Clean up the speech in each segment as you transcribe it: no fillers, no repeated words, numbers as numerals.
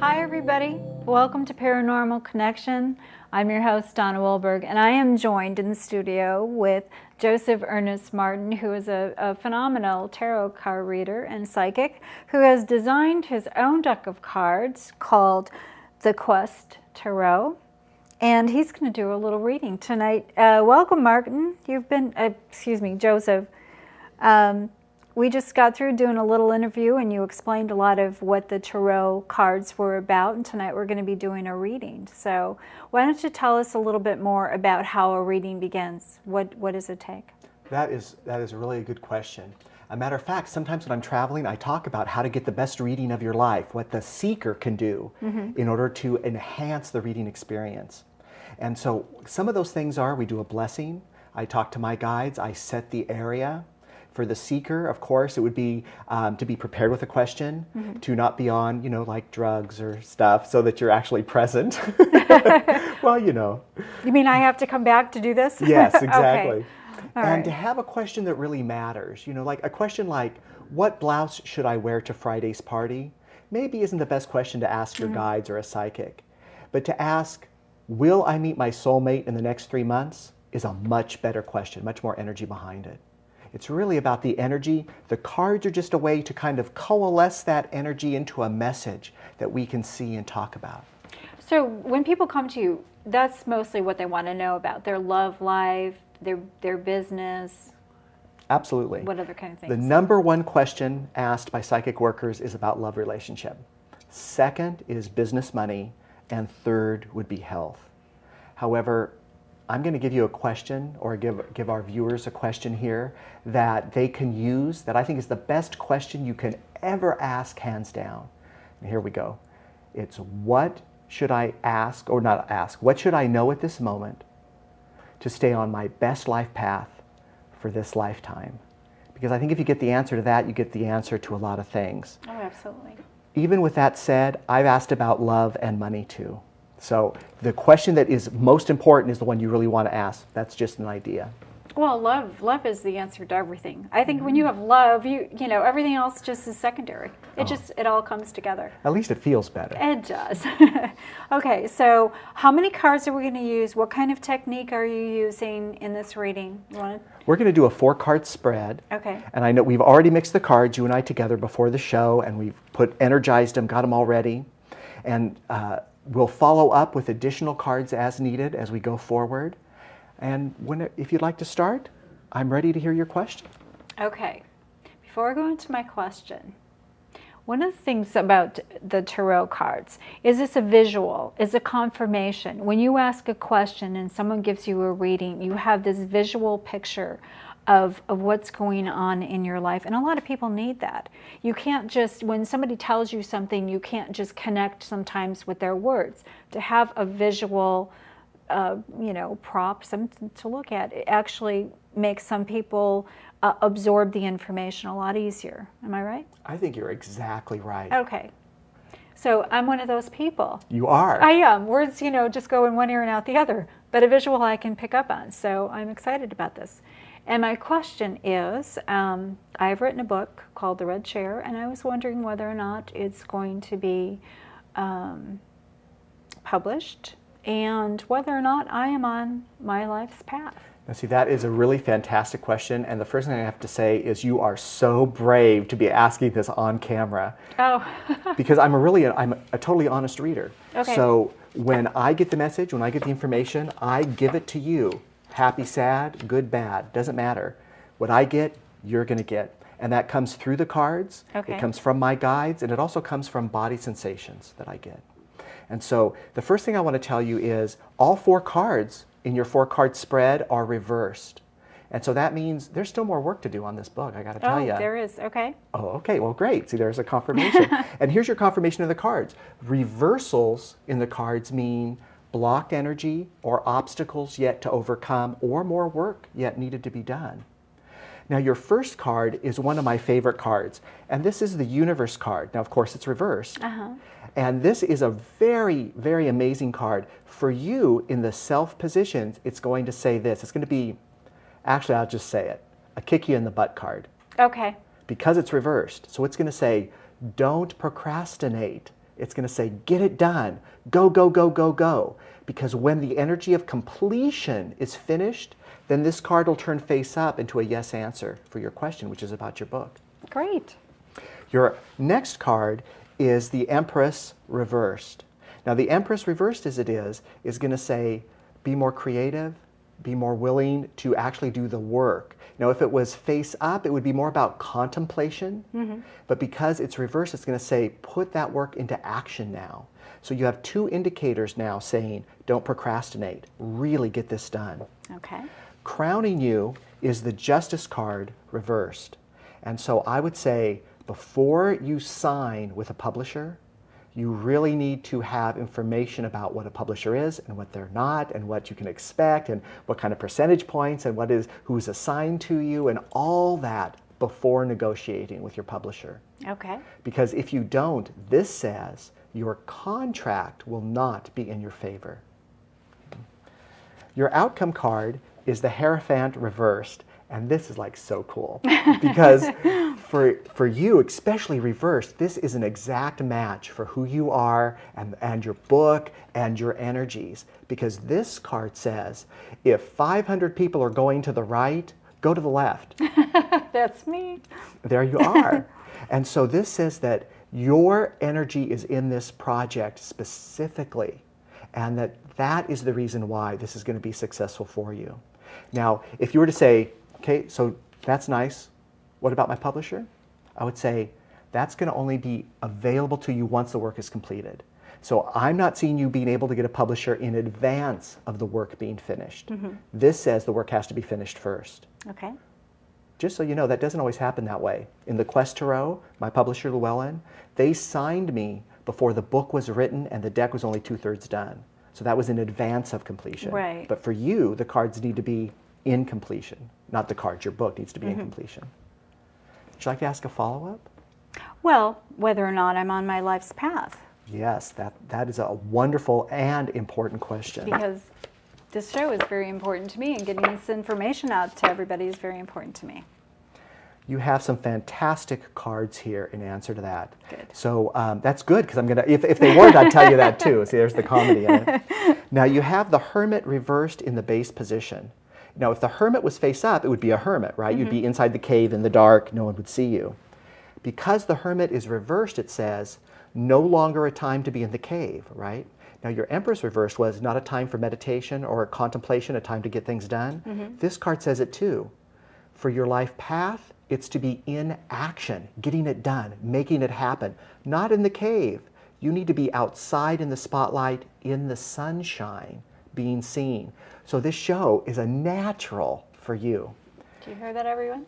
Hi everybody, welcome to Paranormal Connection. I'm your host Danna Wilberg, and I am joined in the studio with Joseph Ernest Martin, who is a phenomenal tarot card reader and psychic, who has designed his own deck of cards called The Quest Tarot, and he's going to do a little reading tonight. Welcome, Martin. Joseph. We just got through doing a little interview and you explained a lot of what the tarot cards were about, and tonight we're going to be doing a reading. So why don't you tell us a little bit more about how a reading begins? What does it take? That is a really good question. A matter of fact, sometimes when I'm traveling, I talk about how to get the best reading of your life, what the seeker can do in order to enhance the reading experience. And so some of those things are, we do a blessing, I talk to my guides, I set the area. For the seeker, of course, it would be to be prepared with a question, to not be on, like drugs or stuff, so that you're actually present. Well, You mean I have to come back to do this? Yes, exactly. Okay. All and right. to have a question that really matters, like a question like, what blouse should I wear to Friday's party? Maybe isn't the best question to ask your guides or a psychic. But to ask, will I meet my soulmate in the next 3 months, is a much better question, much more energy behind it. It's really about the energy. The cards are just a way to kind of coalesce that energy into a message that we can see and talk about. So when people come to you, that's mostly what they want to know about, their love life, their business. Absolutely. What other kind of things? The number one question asked by psychic workers is about love relationship. Second is business money, and third would be health. However, I'm going to give you a question, or give our viewers a question here that they can use, that I think is the best question you can ever ask, hands down. And here we go. It's, what should I ask, or not ask, what should I know at this moment to stay on my best life path for this lifetime? Because I think if you get the answer to that, you get the answer to a lot of things. Oh, absolutely. Even with that said, I've asked about love and money too. So the question that is most important is the one you really want to ask. That's just an idea. Well, love is the answer to everything. I think when you have love, you know, everything else just is secondary. It all comes together. At least it feels better. It does. Okay, so how many cards are we going to use? What kind of technique are you using in this reading? We're going to do a 4-card spread. Okay. And I know we've already mixed the cards, you and I, together before the show, and we've energized them, got them all ready. And we'll follow up with additional cards as needed as we go forward. And if you'd like to start, I'm ready to hear your question. Okay. Before I go into my question, one of the things about the tarot cards is it's a visual, it's a confirmation. When you ask a question and someone gives you a reading, you have this visual picture of what's going on in your life. And a lot of people need that. You can't just, when somebody tells you something, you can't just connect sometimes with their words. To have a visual prop, something to look at. It actually makes some people absorb the information a lot easier. Am I right? I think you're exactly right. Okay. So I'm one of those people. You are. I am. Words, just go in one ear and out the other. But a visual I can pick up on. So I'm excited about this. And my question is, I've written a book called The Red Chair, and I was wondering whether or not it's going to be published and whether or not I am on my life's path. Now, see, that is a really fantastic question, and the first thing I have to say is you are so brave to be asking this on camera. Oh. Because I'm a totally honest reader. Okay. So when I get the message, when I get the information, I give it to you. Happy, sad, good, bad, doesn't matter. What I get, you're going to get. And that comes through the cards, Okay. It comes from my guides, and it also comes from body sensations that I get. And so the first thing I want to tell you is all 4 cards in your 4-card spread are reversed. And so that means there's still more work to do on this book, I got to tell you. Oh, there is. Okay. Oh, okay. Well, great. See, there's a confirmation. And here's your confirmation of the cards. Reversals in the cards mean blocked energy or obstacles yet to overcome or more work yet needed to be done. Now, your first card is one of my favorite cards, and this is the Universe card. Now, of course, it's reversed. Uh-huh. And this is a very, very amazing card. For you, in the self positions, it's going to say this. It's going to be, actually, I'll just say it, a kick you in the butt card. Okay. Because it's reversed. So it's going to say, don't procrastinate. It's going to say, get it done. Go, go, go, go, go. Because when the energy of completion is finished, then this card will turn face up into a yes answer for your question, which is about your book. Great. Your next card is the Empress reversed. Now, the Empress reversed as it is going to say, be more creative, be more willing to actually do the work. Now, if it was face up, it would be more about contemplation. Mm-hmm. But because it's reversed, it's going to say, put that work into action now. So you have 2 indicators now saying, don't procrastinate, really get this done. Okay. Crowning you is the Justice card reversed. And so I would say, before you sign with a publisher, you really need to have information about what a publisher is and what they're not and what you can expect and what kind of percentage points and who's assigned to you and all that before negotiating with your publisher. Okay. Because if you don't, this says your contract will not be in your favor. Your outcome card is the Hierophant reversed. And this is like so cool because for you, especially reversed, this is an exact match for who you are and your book and your energies. Because this card says, if 500 people are going to the right, go to the left. That's me. There you are. And so this says that your energy is in this project specifically, and that is the reason why this is going to be successful for you. Now, if you were to say, okay, so that's nice. What about my publisher? I would say that's going to only be available to you once the work is completed. So I'm not seeing you being able to get a publisher in advance of the work being finished. Mm-hmm. This says the work has to be finished first. Okay. Just so you know, that doesn't always happen that way. In the Quest Tarot, my publisher Llewellyn, they signed me before the book was written and the deck was only 2/3 done. So that was in advance of completion. Right. But for you, the cards need to be in completion. Not the cards, your book needs to be in completion. Would you like to ask a follow-up? Well, whether or not I'm on my life's path. Yes, that is a wonderful and important question. Because this show is very important to me, and getting this information out to everybody is very important to me. You have some fantastic cards here in answer to that. Good. So that's good, because I'm going to, if they weren't, I'd tell you that too. See, there's the comedy in it. Now you have the Hermit reversed in the base position. Now, if the Hermit was face up, it would be a hermit, right? Mm-hmm. You'd be inside the cave in the dark. No one would see you. Because the Hermit is reversed, it says, no longer a time to be in the cave, right? Now, your Empress reversed was not a time for meditation or contemplation, a time to get things done. Mm-hmm. This card says it too. For your life path, it's to be in action, getting it done, making it happen, not in the cave. You need to be outside in the spotlight, in the sunshine, being seen. So this show is a natural for you. Do you hear that, everyone?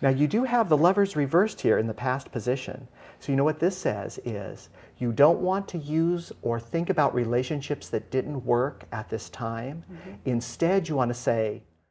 Now you do have the Lovers reversed here in the past position. So you know what this says is you don't want to use or think about relationships that didn't work at this time. Instead, you want to say,